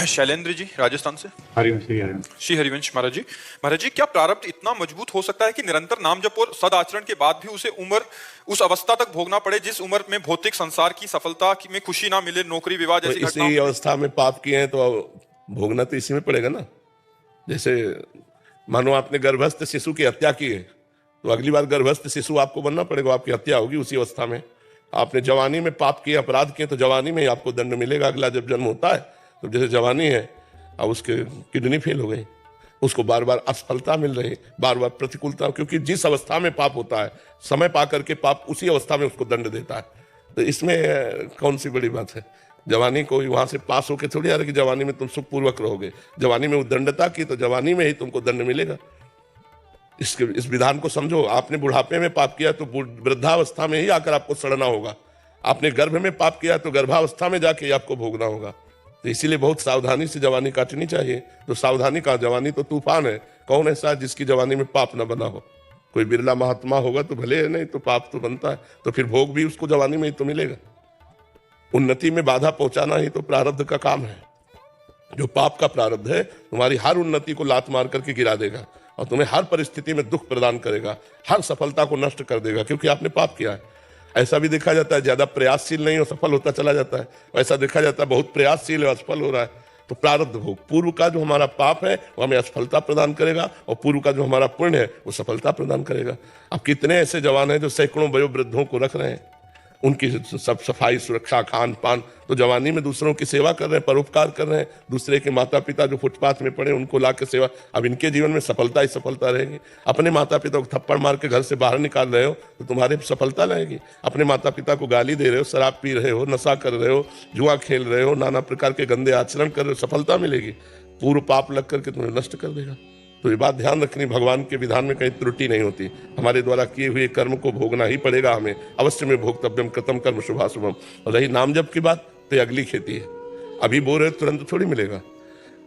शैलेंद्र जी राजस्थान से। हरिवंश श्री हरिवंश। श्री हरिवंश महाराज जी, क्या प्रारब्ध इतना मजबूत हो सकता है कि निरंतर नाम जप और सदाचरण के बाद भी उसे उस अवस्था तक भोगना पड़े जिस उम्र में भौतिक संसार की सफलता में खुशी ना मिले, नौकरी विवाह तो जैसी इसी अवस्था में पाप किए हैं तो भोगना तो इसी में पड़ेगा ना। जैसे मानो आपने गर्भस्थ शिशु की हत्या की है तो अगली बार गर्भस्थ शिशु आपको बनना पड़ेगा, आपकी हत्या होगी उसी अवस्था में। आपने जवानी में पाप किए, अपराध किए, तो जवानी में ही आपको दंड मिलेगा। अगला जब जन्म होता है तो जैसे जवानी है, अब उसके किडनी फेल हो गई, उसको बार बार असफलता मिल रही, बार बार प्रतिकूलता, क्योंकि जिस अवस्था में पाप होता है समय पा करके पाप उसी अवस्था में उसको दंड देता है। तो इसमें कौन सी बड़ी बात है। जवानी को वहां से पास होकर थोड़ी आ रहा कि जवानी में तुम सुखपूर्वक रहोगे। जवानी में उद्दंडता की तो जवानी में ही तुमको दंड मिलेगा। इस विधान को समझो। आपने बुढ़ापे में पाप किया तो वृद्धावस्था में ही आकर आपको सड़ना होगा। आपने गर्भ में पाप किया तो गर्भावस्था में जाके आपको भोगना होगा। तो इसीलिए बहुत सावधानी से जवानी काटनी चाहिए। तो सावधानी का, जवानी तो तूफान है, कौन ऐसा जिसकी जवानी में पाप न बना हो। कोई बिरला महात्मा होगा तो भले है, नहीं तो पाप तो बनता है, तो फिर भोग भी उसको जवानी में ही तो मिलेगा। उन्नति में बाधा पहुंचाना ही तो प्रारब्ध का काम है। जो पाप का प्रारब्ध है तुम्हारी हर उन्नति को लात मार करके गिरा देगा और तुम्हें हर परिस्थिति में दुख प्रदान करेगा, हर सफलता को नष्ट कर देगा, क्योंकि आपने पाप किया है। ऐसा भी देखा जाता है ज्यादा प्रयासशील नहीं हो सफल होता चला जाता है, ऐसा देखा जाता है बहुत प्रयासशील है असफल हो रहा है। तो प्रारब्ध भोग, पूर्व का जो हमारा पाप है वो हमें असफलता प्रदान करेगा और पूर्व का जो हमारा पुण्य है वो सफलता प्रदान करेगा। अब कितने ऐसे जवान हैं जो सैकड़ों वयोवृद्धों को रख रहे हैं, उनकी सब सफाई सुरक्षा खान पान, तो जवानी में दूसरों की सेवा कर रहे हैं, परोपकार कर रहे हैं। दूसरे के माता पिता जो फुटपाथ में पड़े उनको ला के सेवा। अब इनके जीवन में सफलता ही सफलता रहेगी। अपने माता पिता को थप्पड़ मार के घर से बाहर निकाल रहे हो तो तुम्हारे सफलता रहेगी। अपने माता पिता को गाली दे रहे हो, शराब पी रहे हो, नशा कर रहे हो, जुआ खेल रहे हो, नाना प्रकार के गंदे आचरण कर रहे हो, सफलता मिलेगी। पूर्व पाप लग करके तुम्हें नष्ट कर देगा। तो ये बात ध्यान रखनी, भगवान के विधान में कहीं त्रुटि नहीं होती। हमारे द्वारा किए हुए कर्म को भोगना ही पड़ेगा हमें, अवश्य में भोक्तव्यम कृतम कर्म शुभाशुभम। और रही नाम जप की बात तो ये अगली खेती है। अभी बो रहे तुरंत थोड़ी मिलेगा।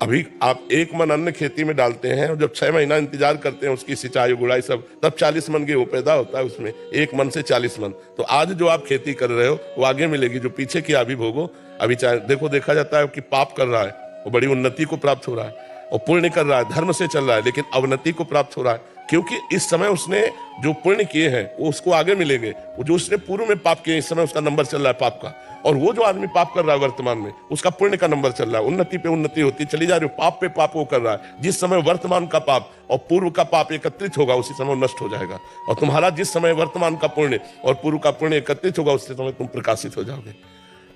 अभी आप 1 मन अन्न खेती में डालते हैं और जब 6 महीना इंतजार करते हैं उसकी सिंचाई गुड़ाई सब, तब 40 मन गेहूं पैदा होता है उसमें, 1 मन से 40 मन। तो आज जो आप खेती कर रहे हो वो आगे मिलेगी, जो पीछे की अभी भोगो। अभी चाहे देखा जाता है कि पाप कर रहा है वो बड़ी उन्नति को प्राप्त हो रहा है, और पुण्य कर रहा है धर्म से चल रहा है लेकिन अवनति को प्राप्त हो रहा है, क्योंकि इस समय उसने जो पुण्य किए हैं वो उसको आगे मिलेंगे। वो जो उसने पूर्व में पाप किए इस समय उसका नंबर चल रहा है पाप का, और वो जो आदमी पाप कर रहा है वर्तमान में उसका पुण्य का नंबर चल रहा है। उन्नति पे उन्नति होती चली जा रही है, पाप पे पाप वो कर रहा है। जिस समय वर्तमान का पाप और पूर्व का पाप एकत्रित होगा उसी समय नष्ट हो जाएगा, और तुम्हारा जिस समय वर्तमान का पुण्य और पूर्व का पुण्य एकत्रित होगा उसी समय तुम प्रकाशित हो जाओगे।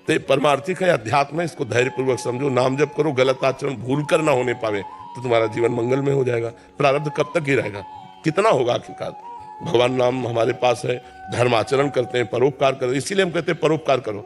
तो परमार्थिक है, अध्यात्म है, इसको धैर्यपूर्वक समझो। नाम जप करो, गलत आचरण भूल कर ना होने पावे तो तुम्हारा जीवन मंगल में हो जाएगा। प्रारब्ध कब तक ही रहेगा, कितना होगा आखिरकार। भगवान नाम हमारे पास है, धर्म आचरण करते हैं, परोपकार करते हैं, इसीलिए हम कहते हैं परोपकार करो।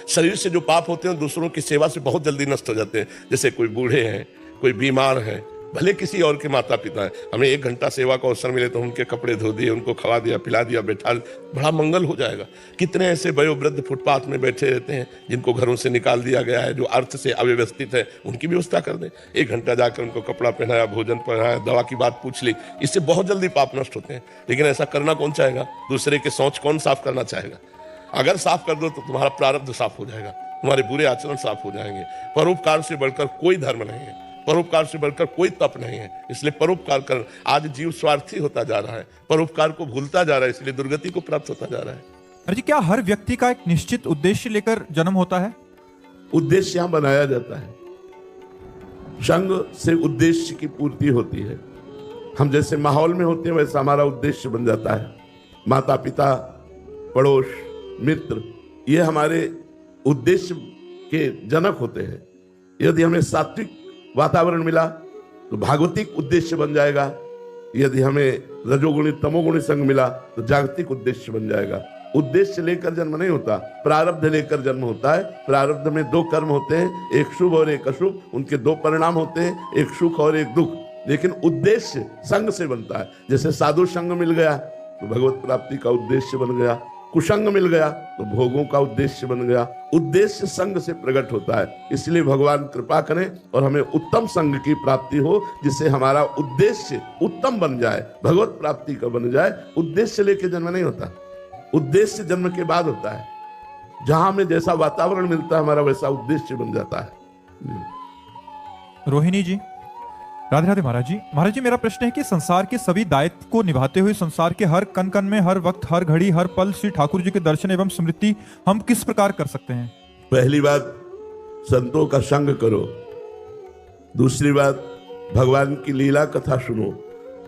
शरीर से जो पाप होते हैं दूसरों की सेवा से बहुत जल्दी नष्ट हो जाते हैं। जैसे कोई बूढ़े हैं, कोई बीमार है, भले किसी और के माता पिता है, हमें 1 घंटा सेवा का अवसर मिले तो उनके कपड़े धो दिए, उनको खवा दिया, पिला दिया, बैठा, बड़ा मंगल हो जाएगा। कितने ऐसे वयोवृद्ध फुटपाथ में बैठे रहते हैं जिनको घरों से निकाल दिया गया है, जो अर्थ से अव्यवस्थित है, उनकी व्यवस्था कर दें। 1 घंटा जाकर उनको कपड़ा पहनाया, भोजन पहनाया, दवा की बात पूछ ली, इससे बहुत जल्दी पाप नष्ट होते हैं। लेकिन ऐसा करना कौन चाहेगा? दूसरे के शौच कौन साफ करना चाहेगा? अगर साफ कर दो तो तुम्हारा प्रारब्ध साफ हो जाएगा, तुम्हारे बुरे आचरण साफ हो जाएंगे। परोपकार से बढ़कर कोई धर्म नहीं है, परोपकार से बढ़कर कोई तप नहीं है। इसलिए परोपकार कर। आज जीव स्वार्थी होता जा रहा है, परोपकार को भूलता जा रहा है, इसलिए दुर्गति को प्राप्त होता जा रहा है। अरे क्या हर व्यक्ति का एक निश्चित उद्देश्य लेकर जन्म होता है? उद्देश्य यहां बनाया जाता है, संग से उद्देश्य की पूर्ति होती है। हम जैसे माहौल में होते हैं वैसा हमारा उद्देश्य बन जाता है। माता पिता, पड़ोस, मित्र, ये हमारे उद्देश्य के जनक होते हैं। यदि हमें सात्विक वातावरण मिला तो भागवतिक उद्देश्य बन जाएगा। यदि हमें रजोगुणी तमोगुणी संग मिला तो जागतिक उद्देश्य बन जाएगा। उद्देश्य लेकर जन्म नहीं होता, प्रारब्ध लेकर जन्म होता है। प्रारब्ध में 2 कर्म होते हैं, एक शुभ और एक अशुभ। उनके 2 परिणाम होते हैं, एक सुख और एक दुख। लेकिन उद्देश्य संग से बनता है। जैसे साधु संग मिल गया तो भगवत प्राप्ति का उद्देश्य बन गया, कुसंग मिल गया तो भोगों का उद्देश्य बन गया। उद्देश्य संग से प्रकट होता है। इसलिए भगवान कृपा करें और हमें उत्तम संग की प्राप्ति हो, जिससे हमारा उद्देश्य उत्तम बन जाए, भगवत प्राप्ति का बन जाए। उद्देश्य लेके जन्म नहीं होता, उद्देश्य जन्म के बाद होता है। जहां हमें जैसा वातावरण मिलता है हमारा वैसा उद्देश्य बन जाता है। रोहिणी जी, राधे राधे महाराज जी। महाराज जी, मेरा प्रश्न है कि संसार के सभी दायित्व को निभाते हुए संसार के हर कण कण में, हर वक्त, हर घड़ी, हर पल श्री ठाकुर जी के दर्शन एवं स्मृति हम किस प्रकार कर सकते हैं? पहली बात, संतों का संग करो। दूसरी बात, भगवान की लीला कथा सुनो।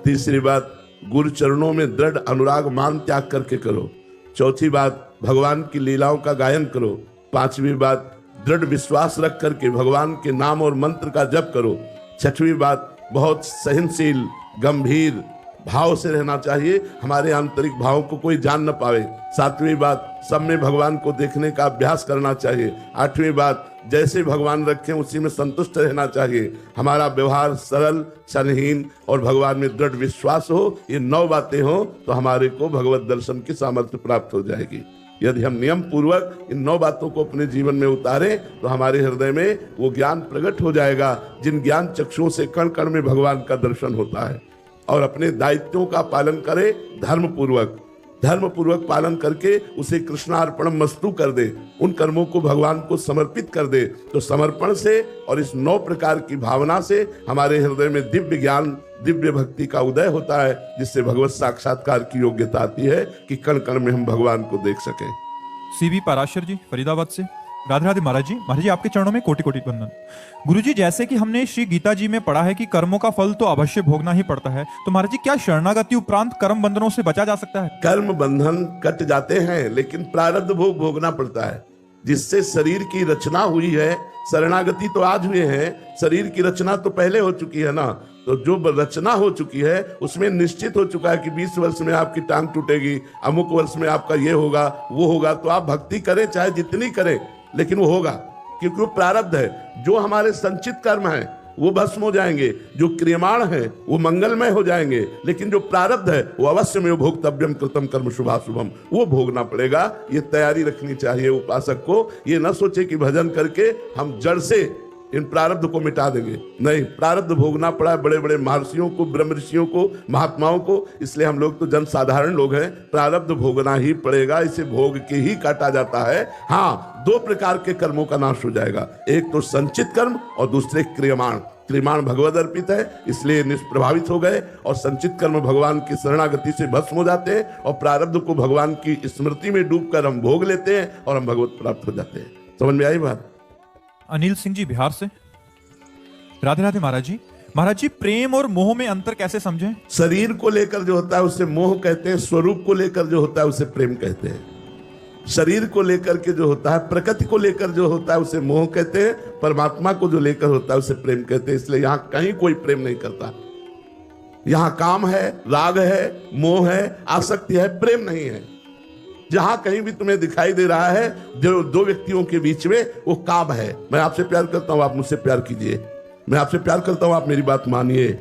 तीसरी बात, गुरु चरणों में दृढ़ अनुराग मान त्याग करके करो। चौथी बात, भगवान की लीलाओं का गायन करो। पांचवी बात, दृढ़ विश्वास रख करके भगवान के नाम और मंत्र का जप करो। छठवीं बात, बहुत सहनशील गंभीर भाव से रहना चाहिए, हमारे आंतरिक भावों को कोई जान न पावे। सातवीं बात, सब में भगवान को देखने का अभ्यास करना चाहिए। आठवीं बात, जैसे भगवान रखें उसी में संतुष्ट रहना चाहिए, हमारा व्यवहार सरल क्षणहीन और भगवान में दृढ़ विश्वास हो। ये 9 बातें हो तो हमारे को भगवत दर्शन की सामर्थ्य प्राप्त हो जाएगी। यदि हम नियम पूर्वक इन 9 बातों को अपने जीवन में उतारें तो हमारे हृदय में वो ज्ञान प्रकट हो जाएगा, जिन ज्ञान चक्षुओं से कण कण में भगवान का दर्शन होता है। और अपने दायित्वों का पालन करे धर्म पूर्वक पालन करके उसे कृष्णार्पण मस्तु कर दे, उन कर्मों को भगवान को समर्पित कर दे। तो समर्पण से और इस 9 प्रकार की भावना से हमारे हृदय में दिव्य ज्ञान, दिव्य भक्ति का उदय होता है, जिससे भगवत साक्षात्कार की योग्यता आती है कि कण कण में हम भगवान को देख सकें। सीबी पाराशर जी, फरीदाबाद से। राधे राधे महाराज जी। महाराज जी, आपके चरणों में कोटि कोटि वंदन। गुरु जी, जैसे कि हमने श्री गीता जी में पढ़ा है कि कर्मों का फल तो अवश्य भोगना ही पड़ता है, तो महाराज जी, क्या शरणागति उपरांत कर्म बंधनों से बचा जा सकता है? कर्म बंधन कट जाते हैं, लेकिन प्रारब्ध भोग भोगना पड़ता है। जिससे शरीर की रचना हुई है, शरणागति तो आज हुए हैं, शरीर की रचना तो पहले हो चुकी है ना। तो जो रचना हो चुकी है उसमें निश्चित हो चुका है कि 20 वर्ष में आपकी टांग टूटेगी, अमुक वर्ष में आपका ये होगा वो होगा। तो आप भक्ति करें चाहे जितनी करें, लेकिन वो होगा, क्योंकि वो प्रारब्ध है। जो हमारे संचित कर्म है वो भस्म हो जाएंगे, जो क्रियमाण है वो मंगलमय हो जाएंगे, लेकिन जो प्रारब्ध है वो अवश्य में भोक्तव्यम कृतम कर्म शुभाशुभम, वो भोगना पड़ेगा। ये तैयारी रखनी चाहिए उपासक को। ये न सोचे कि भजन करके हम जड़ से इन प्रारब्ध को मिटा देंगे, नहीं, प्रारब्ध भोगना पड़ा है बड़े बड़े महर्षियों को, ब्रह्म ऋषियों को, महात्माओं को। इसलिए हम लोग तो जन साधारण लोग हैं, प्रारब्ध भोगना ही पड़ेगा, इसे भोग के ही काटा जाता है। हाँ, 2 प्रकार के कर्मों का नाश हो जाएगा, एक तो संचित कर्म और दूसरे क्रियमाण। क्रियमाण भगवद अर्पित है, इसलिए निष्प्रभावित हो गए, और संचित कर्म भगवान की शरणागति से भस्म हो जाते हैं, और प्रारब्ध को भगवान की स्मृति में डूबकर हम भोग लेते हैं और हम भगवत प्राप्त हो जाते हैं। समझ में आई बात? अनिल सिंह जी, बिहार से। राधे राधे महाराज जी। महाराज जी, प्रेम और मोह में अंतर कैसे समझें? शरीर को लेकर जो होता है उसे मोह कहते हैं, स्वरूप को लेकर जो होता है उसे प्रेम कहते हैं। शरीर को लेकर के जो होता है, प्रकृति को लेकर जो होता है उसे मोह कहते हैं, परमात्मा को जो लेकर होता है उसे प्रेम कहते हैं। इसलिए यहाँ कहीं कोई प्रेम नहीं करता। यहाँ काम है, राग है, मोह है, आसक्ति है, प्रेम नहीं है। जहां कहीं भी तुम्हें दिखाई दे रहा है जो 2 व्यक्तियों के बीच में, वो काम है। मैं आपसे प्यार करता हूं, आप मुझसे प्यार कीजिए। मैं आपसे प्यार करता हूं, आप मेरी बात मानिए।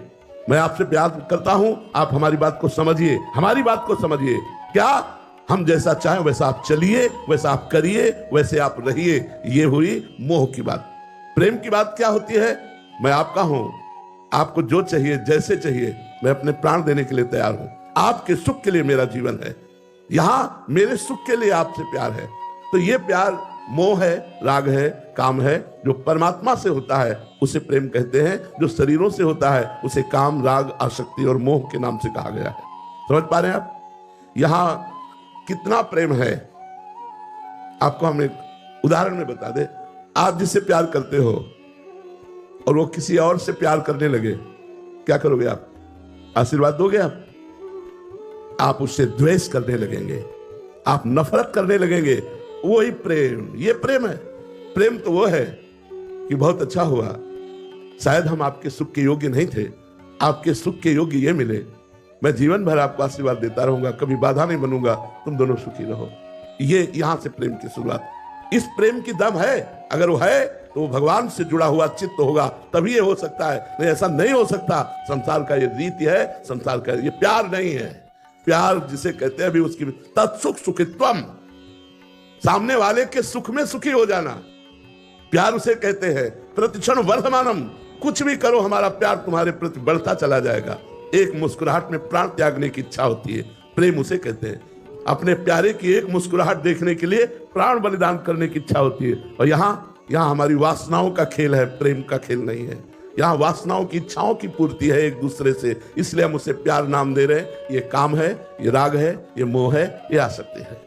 मैं आपसे प्यार करता हूं, आप हमारी बात को समझिए, हमारी बात को समझिए। क्या हम जैसा चाहें वैसा आप चलिए, वैसा आप करिए, वैसे आप रहिए। ये हुई मोह की बात। प्रेम की बात क्या होती है? मैं आपका हूं, आपको जो चाहिए जैसे चाहिए मैं अपने प्राण देने के लिए तैयार हूं। आपके सुख के लिए मेरा जीवन है, यहां मेरे सुख के लिए आपसे प्यार है। तो ये प्यार मोह है, राग है, काम है। जो परमात्मा से होता है उसे प्रेम कहते हैं, जो शरीरों से होता है उसे काम, राग, आसक्ति और मोह के नाम से कहा गया है। समझ पा रहे हैं आप? यहां कितना प्रेम है आपको हम एक उदाहरण में बता दे। आप जिससे प्यार करते हो और वो किसी और से प्यार करने लगे, क्या करोगे आप? आशीर्वाद दोगे आप उससे द्वेष करने लगेंगे, आप नफरत करने लगेंगे। वही प्रेम, ये प्रेम है। प्रेम तो वो है कि बहुत अच्छा हुआ, शायद हम आपके सुख के योग्य नहीं थे, आपके सुख के योग्य ये मिले, मैं जीवन भर आपको आशीर्वाद देता रहूंगा, कभी बाधा नहीं बनूंगा, तुम दोनों सुखी रहो। ये यहां से प्रेम की शुरुआत। इस प्रेम की दम है, अगर वो है तो वो भगवान से जुड़ा हुआ चित्त होगा, तभी ये हो सकता है, नहीं ऐसा नहीं हो सकता। संसार का ये रीति है, संसार का ये प्यार नहीं है। प्यार जिसे कहते हैं अभी उसकी तत्सुख सुखित्वम, सामने वाले के सुख में सुखी हो जाना, प्यार उसे कहते हैं। प्रतिक्षण वर्धमानम, कुछ भी करो हमारा प्यार तुम्हारे प्रति बढ़ता चला जाएगा। एक मुस्कुराहट में प्राण त्यागने की इच्छा होती है, प्रेम उसे कहते हैं। अपने प्यारे की एक मुस्कुराहट देखने के लिए प्राण बलिदान करने की इच्छा होती है। और यहाँ हमारी वासनाओं का खेल है, प्रेम का खेल नहीं है। यहाँ वासनाओं की इच्छाओं की पूर्ति है एक दूसरे से, इसलिए हम उसे प्यार नाम दे रहे हैं। ये काम है, ये राग है, ये मोह है, ये आसक्ति है।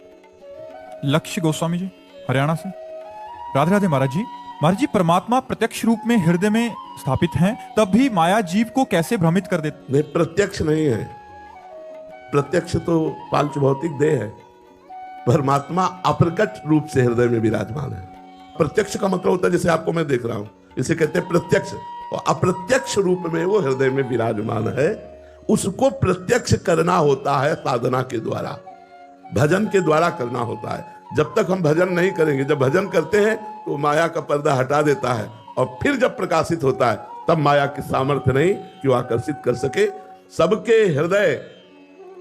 लक्ष्य गोस्वामी जी हरियाणा से। राधे राधे महाराज जी। महाराज जी, परमात्मा प्रत्यक्ष रूप में हृदय में स्थापित हैं, तब भी माया जीव को कैसे भ्रमित कर देती? नहीं, प्रत्यक्ष नहीं है। प्रत्यक्ष तो पांच भौतिक देह है। परमात्मा अप्रकट रूप से हृदय में विराजमान है। प्रत्यक्ष का मतलब होता है जैसे आपको मैं देख रहा हूं, इसे कहते हैं प्रत्यक्ष। और अप्रत्यक्ष रूप में वो हृदय में विराजमान है। उसको प्रत्यक्ष करना होता है साधना के द्वारा, भजन के द्वारा करना होता है। जब तक हम भजन नहीं करेंगे, जब भजन करते हैं तो माया का पर्दा हटा देता है, और फिर जब प्रकाशित होता है तब माया की सामर्थ्य नहीं कि वो आकर्षित कर सके। सबके हृदय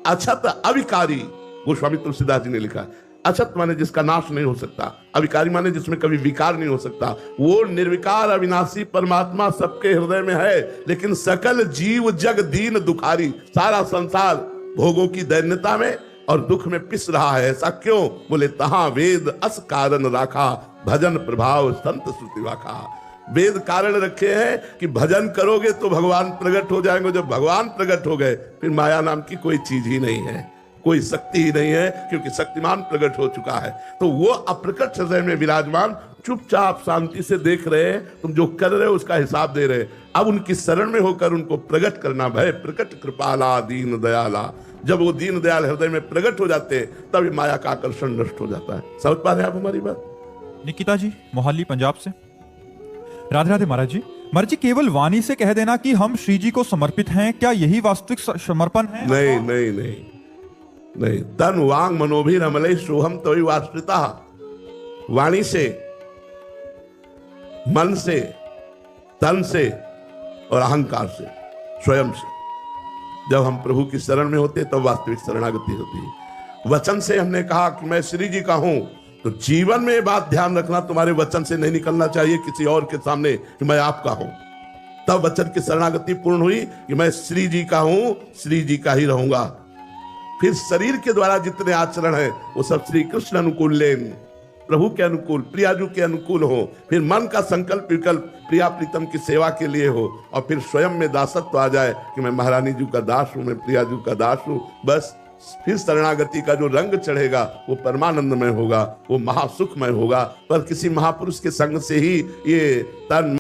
अछत अविकारी, गोस्वामी तुलसीदास जी ने लिखा है। अछत माने जिसका नाश नहीं हो सकता, अविकारी माने जिसमें कभी विकार नहीं हो सकता। वो निर्विकार अविनाशी परमात्मा सबके हृदय में है, लेकिन सकल जीव जग दीन दुखारी, सारा संसार भोगों की दैन्यता में और दुख में पिस रहा है। ऐसा क्यों? बोले तहां वेद अस कारण राखा, भजन प्रभाव संत श्रुति वाखा। वेद कारण रखे हैं कि भजन करोगे तो भगवान प्रकट हो जाएंगे। जब भगवान प्रकट हो गए फिर माया नाम की कोई चीज ही नहीं है, कोई शक्ति ही नहीं है, क्योंकि शक्तिमान प्रकट हो चुका है। तो वो अप्रकट हृदय में विराजमान चुपचाप शांति से देख रहे हैं, तुम जो कर रहे हो उसका हिसाब दे रहे हैं। अब उनकी शरण में होकर उनको प्रकट करना, भय प्रकट कृपाला दीन दयाला। जब वो दीन दयाल हृदय में प्रकट हो जाते हैं तभी माया का आकर्षण नष्ट हो जाता है। समझ पा रहे हैं आप हमारी बात? निकिता जी मोहाली पंजाब से। राधे राधे महाराज जी। महाराज जी, केवल वाणी से कह देना कि हम श्री जी को समर्पित हैं, क्या यही वास्तविक समर्पण है? नहीं नहीं नहीं नहीं। तन वांग मनोभी रमले सोहम तो वास्तविता। वाणी से, मन से, तन से और अहंकार से, स्वयं से जब हम प्रभु की शरण में होते तब वास्तविक शरणागति होती है। वचन से हमने कहा कि मैं श्री जी का हूं, तो जीवन में ये बात ध्यान रखना, तुम्हारे वचन से नहीं निकलना चाहिए किसी और के सामने कि मैं आपका हूं। तब वचन की शरणागति पूर्ण हुई कि मैं श्री जी का हूं, श्री जी का ही रहूंगा। फिर शरीर के द्वारा जितने आचरण है वो सब श्री कृष्ण अनुकूल लेन, प्रभु के अनुकूल, प्रियाजू के अनुकूल हो। फिर मन का संकल्प विकल्प प्रिया प्रीतम की सेवा के लिए हो, और फिर स्वयं में दासत्व आ जाए कि मैं महारानी जी का दास हूं, मैं प्रियाजू का दास हूं। बस फिर शरणागति का जो रंग चढ़ेगा वो परमानंदमय होगा, वो महासुखमय होगा। पर किसी महापुरुष के संग से ही ये तन